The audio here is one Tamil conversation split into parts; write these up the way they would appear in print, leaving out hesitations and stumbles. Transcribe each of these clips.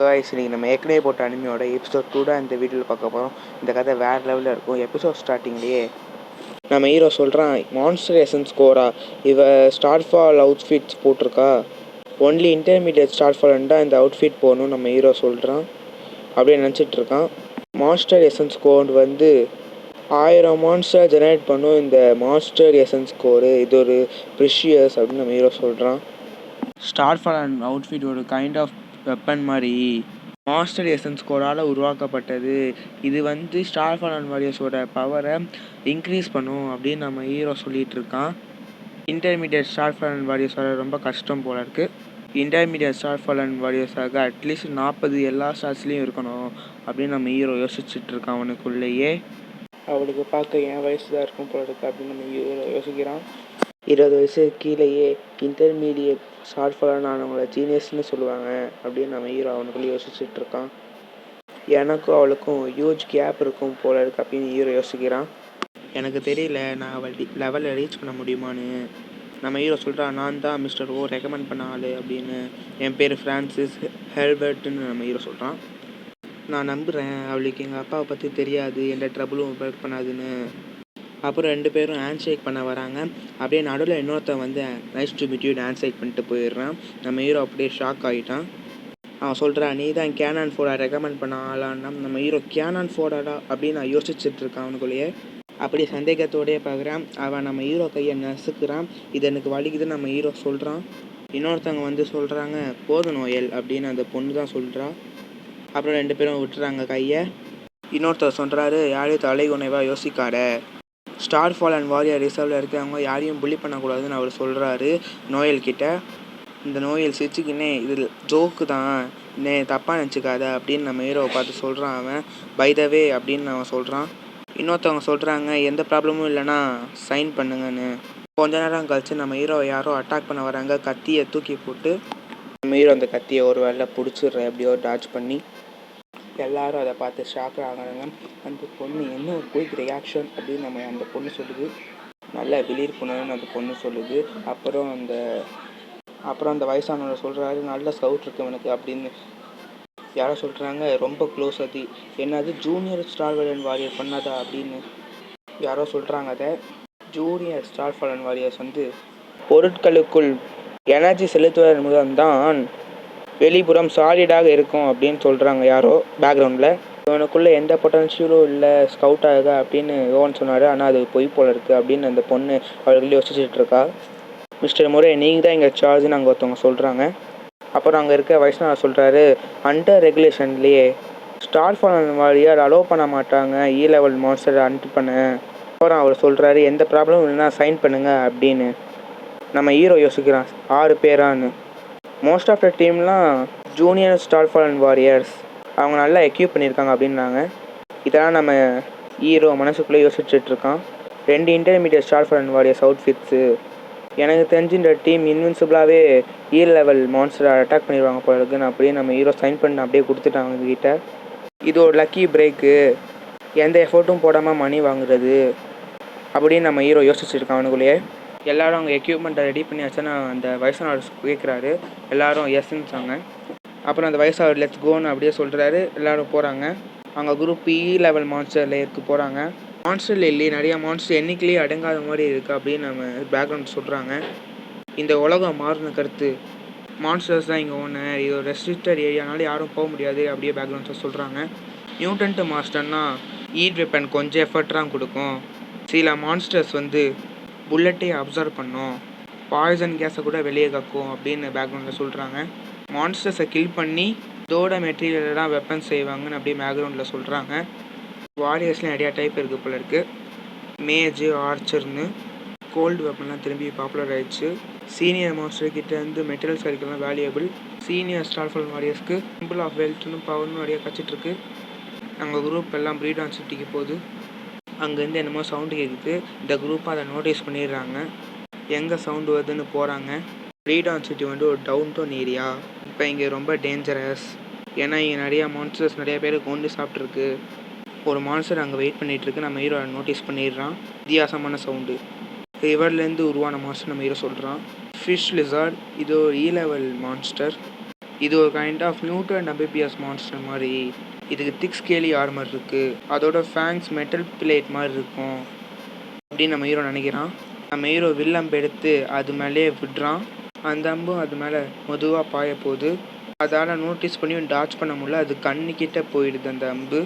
காய்ஸ் இன்னைக்கு நம்ம ஏற்கனவே போட்ட அனிமியோட எபிசோட் 2 தான் இந்த வீடியோவில் பார்க்க போகிறோம். இந்த கதை வேறு லெவலில் இருக்கும். எபிசோட் ஸ்டார்டிங்லேயே நம்ம ஹீரோ சொல்கிறான், மான்ஸ்டர் எசன்ஸ் கோரா இவ ஸ்டார் ஃபால் அவுட்ஃபிட்ஸ் போட்டிருக்கா, ஒன்லி இன்டர்மீடியட் ஸ்டார் ஃபால்ன்னு தான் இந்த அவுட்ஃபிட் போகணும் நம்ம ஹீரோ சொல்கிறான். அப்படியே நினச்சிட்ருக்கான். மான்ஸ்டர் எசன்ஸ் கோட் வந்து 1000 மான்ஸ்டர் ஜெனரேட் பண்ணும் இந்த மான்ஸ்டர் எசன்ஸ் கோரு, இது ஒரு ப்ரிஷியஸ் அப்படின்னு நம்ம ஹீரோ சொல்கிறான். ஸ்டார் ஃபால் அண்ட் அவுட்ஃபிட் ஒரு கைண்ட் ஆஃப் வெப்பன் மாதிரி மாஸ்டர் எசன்ஸ் கோரால் உருவாக்கப்பட்டது. இது வந்து ஸ்டார் ஃபால் அண்ட் வாரியர்ஸோட பவரை இன்க்ரீஸ் பண்ணும் அப்படின்னு நம்ம ஹீரோ சொல்லிகிட்டு இருக்கான். இன்டர்மீடியட் ஸ்டார் ஃபால் அண்ட் வாரியர்ஸோட ரொம்ப கஷ்டம் போல இருக்குது. இன்டர்மீடியட் ஸ்டார் ஃபால் அண்ட் வாரியர்ஸாக அட்லீஸ்ட் 40 எல்லா ஸ்டார்ஸ்லேயும் இருக்கணும் அப்படின்னு நம்ம ஹீரோ யோசிச்சுட்டு இருக்கான். அவனுக்குள்ளேயே அவளுக்கு பார்க்க என் வயசு தான் இருக்கும் போல இருக்குது அப்படின்னு நம்ம ஹீரோ யோசிக்கிறான். 20 வயசு கீழேயே இன்டர்மீடியட் ஸ்டார் ஃபாலன் ஆனவங்கள ஜீனியஸ்னு சொல்லுவாங்க அப்படின்னு நம்ம ஹீரோ அவனுக்குள்ளே யோசிச்சுட்டு இருக்கான். எனக்கும் அவளுக்கும் ஹியூஜ் கேப் இருக்கும் போல இருக்கு அப்படின்னு ஹீரோ யோசிக்கிறான். எனக்கு தெரியல நான் அவள் லெவலில் ரீச் பண்ண முடியுமான்னு. நம்ம ஹீரோ சொல்கிறான், நான் தான் மிஸ்டர் ஓ ரெக்கமெண்ட் பண்ண ஆள் அப்படின்னு. என் பேர் ஃப்ரான்சிஸ் ஹெல்பர்ட்னு நம்ம ஹீரோ சொல்கிறான். நான் நம்புகிறேன் அவளுக்கு எங்கள் அப்பாவை பற்றி தெரியாது, எந்த ட்ரபுளும் ஒர்க் பண்ணாதுன்னு. அப்புறம் 2 பேரும் ஹேண்ட் ஷேக் பண்ண வராங்க. அப்படியே நடுவில் இன்னொருத்தன் வந்து nice to meet you hand shake பண்ணிட்டு போயிடுறான். நம்ம ஹீரோ அப்படியே ஷாக் ஆகிட்டான். அவன் சொல்கிறான், நீ தான் கேனான் ஃபோர்டா ரெக்கமெண்ட் பண்ண ஆளான்னா. நம்ம ஹீரோ கேனான் ஃபோர்டாடா அப்படின்னு நான் யோசிச்சுட்டு இருக்கான். அவனுக்குள்ளேயே அப்படியே சந்தேகத்தோடையே பார்க்குறான். அவன் நம்ம ஹீரோ கையை நசுக்கிறான். இது எனக்கு வலிக்குதுன்னு நம்ம ஹீரோ சொல்கிறான். இன்னொருத்தவங்க வந்து சொல்கிறாங்க, போது நோயல் அப்படின்னு அந்த பொண்ணு தான் சொல்கிறா. அப்புறம் 2 பேரும் விட்டுறாங்க கையை. இன்னொருத்தர் சொல்கிறாரு, யாரையும் தலைகுனைவாக யோசிக்காட, ஸ்டார் ஃபால் அண்ட் வாரியர் ரிசர்வில் இருக்கிறவங்க யாரையும் புள்ளி பண்ணக்கூடாதுன்னு அவர் சொல்கிறாரு நோயல்கிட்ட. இந்த நோயல் சிரிச்சுக்கின்னே, இது ஜோக்கு தான், தப்பாக நினச்சிக்காத அப்படின்னு நம்ம ஹீரோவை பார்த்து சொல்கிறான். அவன் பைதவே அப்படின்னு அவன் சொல்கிறான். இன்னொருத்தவங்க சொல்கிறாங்க, எந்த ப்ராப்ளமும் இல்லைன்னா சைன் பண்ணுங்கன்னு. கொஞ்ச நேரம் கழிச்சு நம்ம ஹீரோவை யாரோ அட்டாக் பண்ண வராங்க. கத்தியை தூக்கி போட்டு நம்ம ஹீரோ அந்த கத்தியை ஒரு வேலை பிடிச்சிடுறேன் எப்படியோ டாச் பண்ணி. எல்லாரும் அதை பார்த்து ஷாக் ஆகிறாங்க. அந்த பொண்ணு என்ன ஒரு குயிக் ரியாக்ஷன் அப்படின்னு நம்ம அந்த பொண்ணு சொல்லுது. நல்லா விழிப்புணர்வுன்னு அந்த பொண்ணு சொல்லுது. அப்புறம் அந்த வயசானவர் சொல்கிறாரு, நல்ல ஸ்கவுட் இருக்கு அவனுக்கு அப்படின்னு. யாரோ சொல்கிறாங்க, ரொம்ப க்ளோஸ் அது. என்னது ஜூனியர் ஸ்டார் ஃபால் வாரியர் பண்ணாதா அப்படின்னு யாரோ சொல்கிறாங்க. அதை ஜூனியர் ஸ்டார் ஃபால் வாரியர்ஸ் வந்து பொருட்களுக்குள் எனர்ஜி செலுத்துவதன் மூலம்தான் வெளிப்புறம் சாலிடாக இருக்கும் அப்படின்னு சொல்கிறாங்க யாரோ பேக்ரவுண்டில். இவனுக்குள்ளே எந்த பொட்டன்ஷியலும் இல்லை ஸ்கவுட்டாக அப்படின்னு யோவன் சொன்னார். ஆனால் அது பொய் போல் இருக்குது அப்படின்னு அந்த பொண்ணு அவர்களே யோசிச்சுட்ருக்கா. மிஸ்டர் முரே, நீங்கள் தான் இங்கே சார்ஜ்னு அங்கே ஒருத்தவங்க சொல்கிறாங்க. அப்புறம் அங்கே இருக்க வயசுனா சொல்கிறாரு, அண்டர் ரெகுலேஷன்லேயே ஸ்டார் ஃபால் வாரியர் அலோவ் பண்ண மாட்டாங்க இ லெவல் மான்ஸ்டரை அன்ட் பண்ண. அப்புறம் அவர் சொல்கிறாரு, எந்த ப்ராப்ளமும் இல்லைன்னா சைன் பண்ணுங்க அப்படின்னு. நம்ம ஹீரோ யோசிக்கிறான், 6 பேரான்னு. மோஸ்ட் ஆஃப் த டீம்லாம் junior star fall and warriors, அவங்க நல்லா எக்யூப் பண்ணியிருக்காங்க அப்படின்னாங்க. இதெல்லாம் நம்ம ஹீரோ மனசுக்குள்ளே யோசிச்சுட்ருக்கான். 2 intermediate star fall and warriors outfits. எனக்கு தெரிஞ்சு இந்த டீம் இன்வின்சிபிளாகவே இ லெவல் மான்ஸ்டரை அட்டாக் பண்ணிடுவாங்க போல இருக்குன்னு அப்படியே நம்ம ஹீரோ சைன் பண்ண அப்படியே கொடுத்துட்டாங்க இவங்ககிட்ட. இது ஒரு லக்கி பிரேக்கு, எந்த எஃபர்ட்டும் போடாமல் மணி வாங்குறது அப்படின்னு நம்ம ஹீரோ யோசிச்சுருக்கான் அவனுக்குள்ளேயே. எல்லோரும் அவங்க எக்யூப்மெண்ட்டை ரெடி பண்ணியாச்சுன்னா அந்த வயசானவர் கேட்குறாரு. எல்லோரும் எஸ்ன்னு. அப்புறம் அந்த வயசானவர் லெட்ஸ் கோன்னு அப்படியே சொல்கிறாரு. எல்லோரும் போகிறாங்க. அவங்க குரூப் இ லெவல் மான்ஸ்டர் லேயருக்கு போகிறாங்க. மான்ஸ்டர் லேயர்லேயே நிறையா மான்ஸ்டர் எண்ணிக்கையிலேயே அடங்காத மாதிரி இருக்குது அப்படின்னு நம்ம பேக்ரவுண்ட் சொல்கிறாங்க. இந்த உலகம் மாறின கருத்து, மான்ஸ்டர்ஸ் தான் இங்கே ஓனர், இது ஒரு ரெஸ்ட்ரிக்டட் ஏரியானால யாரும் போக முடியாது அப்படியே பேக்ரவுண்ட்ஸை சொல்கிறாங்க. மியூட்டன்ட் மாஸ்டர்னால் ஈட் வெப்பன் கொஞ்சம் எஃபர்ட்லாம் கொடுக்கும். சில மான்ஸ்டர்ஸ் வந்து புல்லட்டே அப்சர்வ் பண்ணோம், பாய்சன் கேஸை கூட வெளியே கக்கும் அப்படின்னு பேக்ரவுண்டில் சொல்கிறாங்க. மான்ஸ்டர்ஸை கில் பண்ணி இதோட மெட்டீரியல்லாம் வெப்பன் செய்வாங்கன்னு அப்படியே பேக்ரவுண்டில் சொல்கிறாங்க. வாரியர்ஸ்லாம் நிறையா டைப் இருக்குது போல இருக்குது. மேஜு, ஆர்ச்சர்னு கோல்டு வெப்பன்லாம் திரும்பி பாப்புலர் ஆகிடுச்சு. சீனியர் மான்ஸ்டர்கிட்ட இருந்து மெட்டீரியல்ஸ் கிடைக்கலாம் வேல்யூபிள். சீனியர் ஸ்டார் ஃபால் வாரியர்ஸ்க்கு சிம்பிள் ஆஃப் வெல்த்னு பவர்னு நிறையா கச்சிட்ருக்கு. அங்கே குரூப் எல்லாம் ப்ரீட் ஆன் சிட்டிக்கு போகுது. அங்கேருந்து என்னமோ சவுண்டு கேட்குது. இந்த குரூப்பை அதை நோட்டீஸ் பண்ணிடுறாங்க. எங்கே சவுண்டு வருதுன்னு போகிறாங்க. ப்ரீடான் சிட்டி வந்து ஒரு டவுன் டவுன் ஏரியா. இப்போ இங்கே ரொம்ப டேஞ்சரஸ், ஏன்னா இங்கே நிறையா மான்ஸ்டர்ஸ் நிறைய பேர் கொண்டு சாப்பிட்ருக்கு. ஒரு மான்ஸ்டர் அங்கே வெயிட் பண்ணிகிட்ருக்கு. நம்ம ஹீரோ நோட்டீஸ் பண்ணிடுறான். வித்தியாசமான சவுண்டு, ரிவர்லேருந்து உருவான மான்ஸ்டர் நம்ம ஹீரோ சொல்கிறான். ஃபிஷ் லிசார்ட், இது ஒரு இ லெவல் மான்ஸ்டர். இது ஒரு கைண்ட் ஆஃப் மியூட்டன்ட் அம்பிபியஸ் மான்ஸ்டர் மாதிரி. இதுக்கு திக் ஸ்கேலி ஆர்மர் இருக்குது. அதோட ஃபேங்ஸ் மெட்டல் பிளேட் மாதிரி இருக்கும் அப்படின்னு நம்ம ஹீரோ நினைக்கிறான். நம்ம ஹீரோ வில்லம்பு எடுத்து அது மேலேயே விடுறான். அந்த அம்பும் அது மேலே மெதுவாக பாய போகுது. அதால் நோட்டீஸ் பண்ணியும் டாச் பண்ண முடியல. அது கண்ணுக்கிட்ட போயிடுது அந்த அம்பு.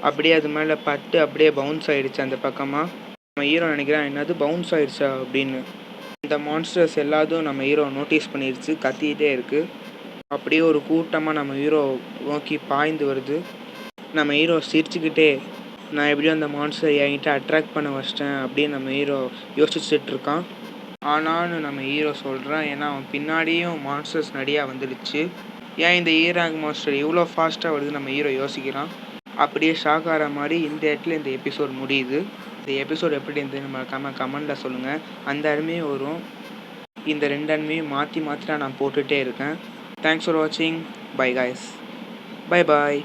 அப்படியே அது மேலே பட்டு அப்படியே பவுன்ஸ் ஆகிடுச்சு அந்த பக்கமாக. நம்ம ஹீரோ நினைக்கிறான் என்னது பவுன்ஸ் ஆகிடுச்சா அப்படின்னு. இந்த மான்ஸ்டர்ஸ் எல்லாத்தையும் நம்ம ஹீரோ நோட்டீஸ் பண்ணிடுச்சு, கத்திக்கிட்டே இருக்குது. அப்படியே ஒரு கூட்டமாக நம்ம ஹீரோ நோக்கி பாய்ந்து வருது. நம்ம ஹீரோ சிரிச்சுக்கிட்டே நான் எப்படியும் அந்த மான்ஸ்டர் என்கிட்ட அட்ராக்ட் பண்ண வச்சிட்டேன் அப்படின்னு நம்ம ஹீரோ யோசிச்சுட்டு இருக்கான். ஆனான்னு நம்ம ஹீரோ சொல்கிறான், ஏன்னா அவன் பின்னாடியும் மான்ஸ்டர்ஸ் நிறையா வந்துடுச்சு. ஏன் இந்த ஈராங் மான்ஸ்டர் இவ்வளோ ஃபாஸ்ட்டாக வருது நம்ம ஹீரோ யோசிக்கிறான். அப்படியே ஷாக் ஆகிற மாதிரி இந்த இடத்துல இந்த எபிசோட் முடியுது. இந்த எபிசோட் எப்படி இருந்தது நம்ம கமெண்டில் சொல்லுங்கள். அந்த அருமையும் வரும். இந்த 2 அருமையும் மாற்றி தான் நான் போட்டுகிட்டே இருக்கேன். தேங்க்ஸ் ஃபார் வாட்சிங். By guys. Bye bye.